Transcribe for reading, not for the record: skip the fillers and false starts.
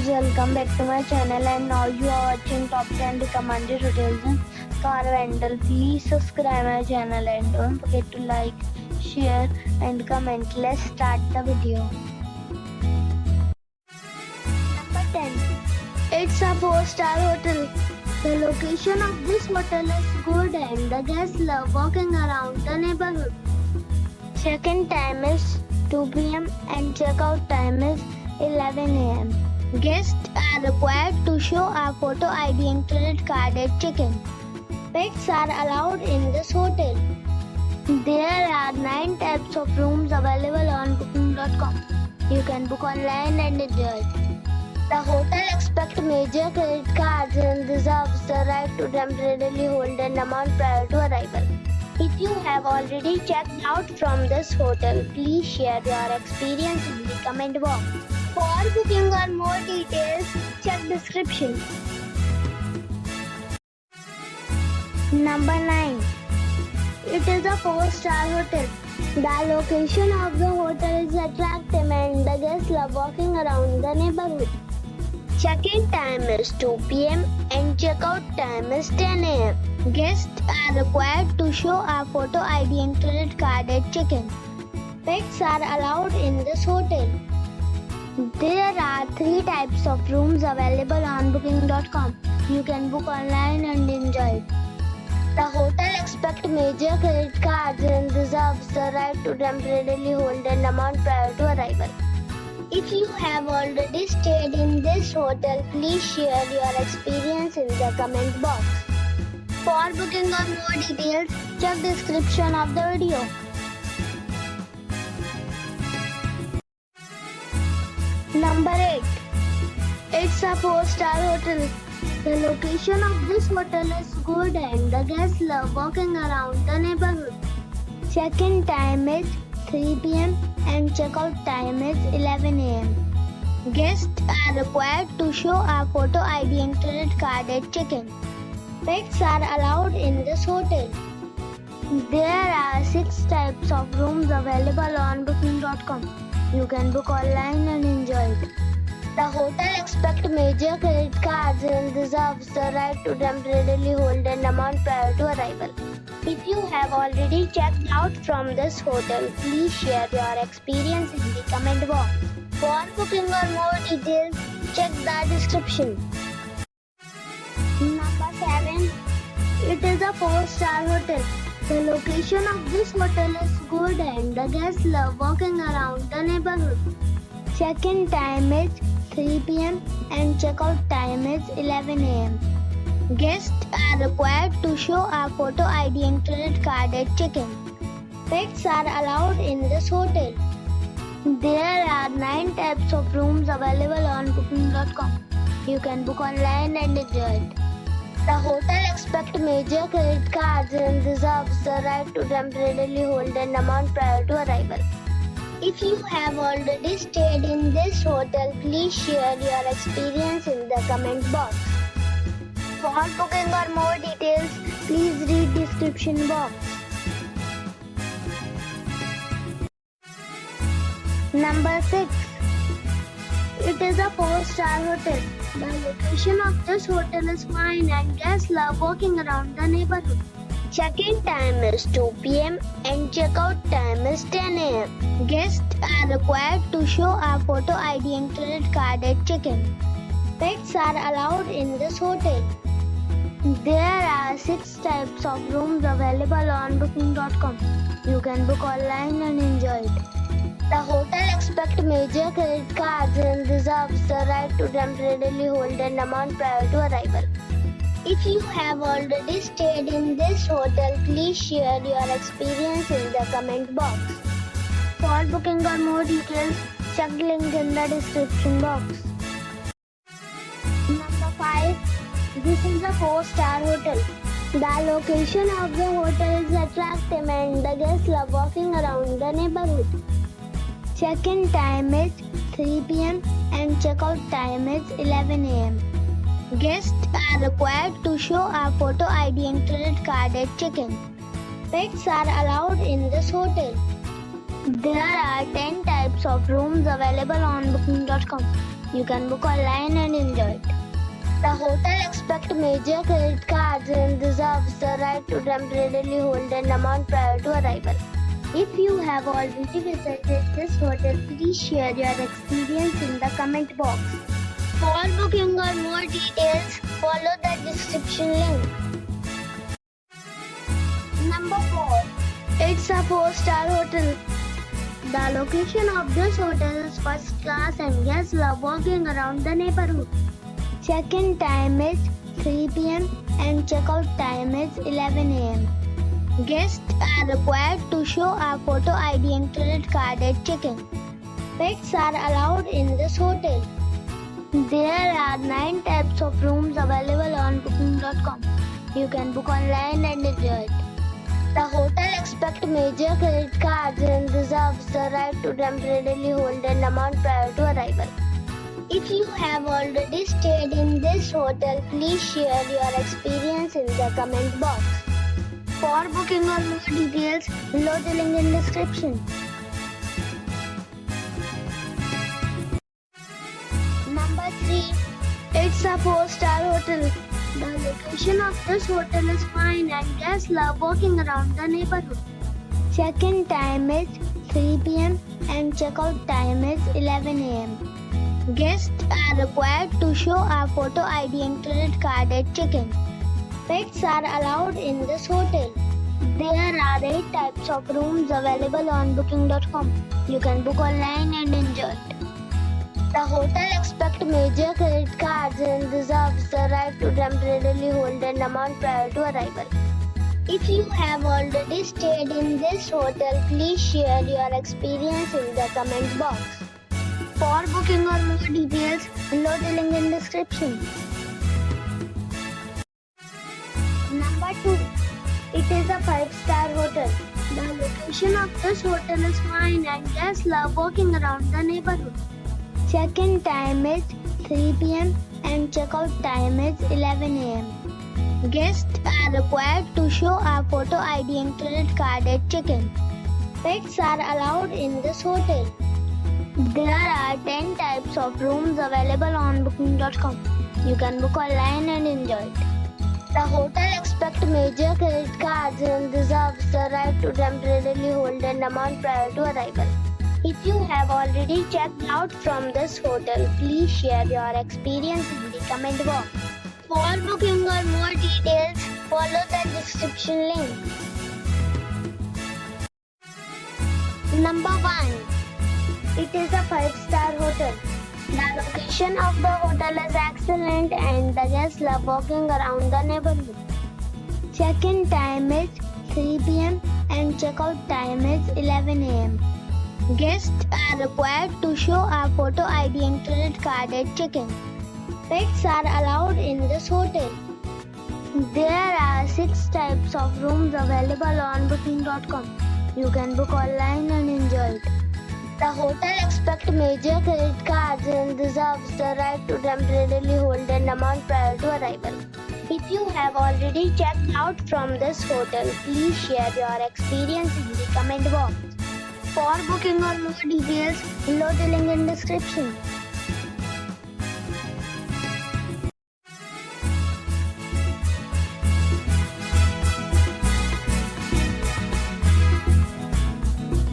welcome back to my channel, and now you are watching top 10 recommended hotels in Karwendel. Please subscribe my channel and don't forget to like, share and comment. Let's start the video. Number 10. It's a 4-star hotel. The location of this hotel is good and the guests love walking around the neighborhood. Check-in time is 2 p.m. and check-out time is 11 a.m. Guests are required to show a photo ID and credit card at check-in. Pets are allowed in this hotel. There are 9 types of rooms available on booking.com. You can book online and enjoy it. The hotel accepts major credit cards and reserves the right to temporarily hold an amount prior to arrival. If you have already checked out from this hotel, please share your experience in the comment box. For booking or more details, check description. Number 9. It is a 4-star hotel. The location of the hotel is attractive and the guests love walking around the neighborhood. Check-in time is 2 p.m. and check-out time is 10 a.m. Guests are required to show a photo ID and credit card at check-in. Pets are allowed in this hotel. There are 3 types of rooms available on booking.com. You can book online and enjoy it. The hotel accepts major credit cards and reserves the right to temporarily hold an amount prior to arrival. If you have already stayed in this hotel, please share your experience in the comment box. For booking or more details, check description of the video. Number 8. It's a 4-star hotel. The location of this hotel is good and the guests love walking around the neighborhood. Check-in time is 3 p.m. and check-out time is 11 a.m. Guests are required to show a photo ID and credit card at check-in. Pets are allowed in this hotel. There are 6 types of rooms available on booking.com. You can book online and enjoy it. The hotel accepts major credit cards and reserves the right to temporarily hold an amount prior to arrival. If you have already checked out from this hotel, please share your experience in the comment box. For booking or more details, check the description. Number 7. It is a 4-star hotel. The location of this hotel is good and the guests love walking around the neighborhood. Check-in time is 3 p.m. and check-out time is 11 a.m. Guests are required to show a photo ID and credit card at check-in. Pets are allowed in this hotel. There are 9 types of rooms available on booking.com. You can book online and enjoy it. The hotel accepts major credit cards and reserves the right to temporarily hold an amount prior to arrival. If you have already stayed in this hotel, please share your experience in the comment box. For booking or more details, please read description box. Number 6. It is a 4-star hotel. The location of this hotel is fine and guests love walking around the neighborhood. Check-in time is 2 p.m. and check-out time is 10 a.m. Guests are required to show a photo ID and credit card at check-in. Pets are allowed in this hotel. There are 6 types of rooms available on booking.com. You can book online and enjoy it. The hotel accepts major credit cards and reserves the right to temporarily hold an amount prior to arrival. If you have already stayed in this hotel, please share your experience in the comment box. For booking or more details, check link in the description box. Number 5. This is a 4-star hotel. The location of the hotel is attractive and the guests love walking around the neighborhood. Check-in time is 3 p.m. and check-out time is 11 a.m. Guests are required to show a photo ID and credit card at check-in. Pets are allowed in this hotel. There are 10 types of rooms available on booking.com. You can book online and enjoy it. The hotel expects major credit cards and reserves the right to temporarily hold an amount prior to arrival. If you have already visited this hotel, please share your experience in the comment box. For booking or more details, follow the description link. Number 4. It's a 4-star hotel. The location of this hotel is first class and guests love walking around the neighborhood. Check-in time is 3 p.m. and check-out time is 11 a.m. Guests are required to show a photo ID and credit card at check-in. Pets are allowed in this hotel. There are 9 types of rooms available on booking.com. You can book online and enjoy it. The hotel expects major credit cards and reserves the right to temporarily hold an amount prior to arrival. If you have already stayed in this hotel, please share your experience in the comment box. For booking or more details, below the link in description. Number 3. It's a 4-star hotel. The location of this hotel is fine and guests love walking around the neighborhood. Check-in time is 3 p.m. and check-out time is 11 a.m. Guests are required to show a photo ID and credit card at check-in. Pets are allowed in this hotel. There are 8 types of rooms available on booking.com. You can book online and enjoy it. The hotel expects major credit cards and reserves the right to temporarily hold an amount prior to arrival. If you have already stayed in this hotel, please share your experience in the comment box. For booking or more details, below the link in description. Number 2. It is a 5-star hotel. The location of this hotel is fine and guests love walking around the neighborhood. Check-in time is 3 p.m. and check-out time is 11 a.m. Guests are required to show a photo ID and credit card at check-in. Pets are allowed in this hotel. There are 10 types of rooms available on booking.com. You can book online and enjoy it. The hotel expects major credit cards and reserves the right to temporarily hold an amount prior to arrival. If you have already checked out from this hotel, please share your experience in the comment box. For booking or more details, follow the description link. Number 1. It is a 5-star hotel. The location of the hotel is excellent and the guests love walking around the neighborhood. Check-in time is 3 p.m. and check-out time is 11 a.m. Guests are required to show a photo ID and credit card at check-in. Pets are allowed in this hotel. There are 6 types of rooms available on booking.com. You can book online and enjoy it. The hotel expects major credit cards and reserves the right to temporarily hold an amount prior to arrival. If you have already checked out from this hotel, please share your experience in the comment box. For booking or more details, below the link in description.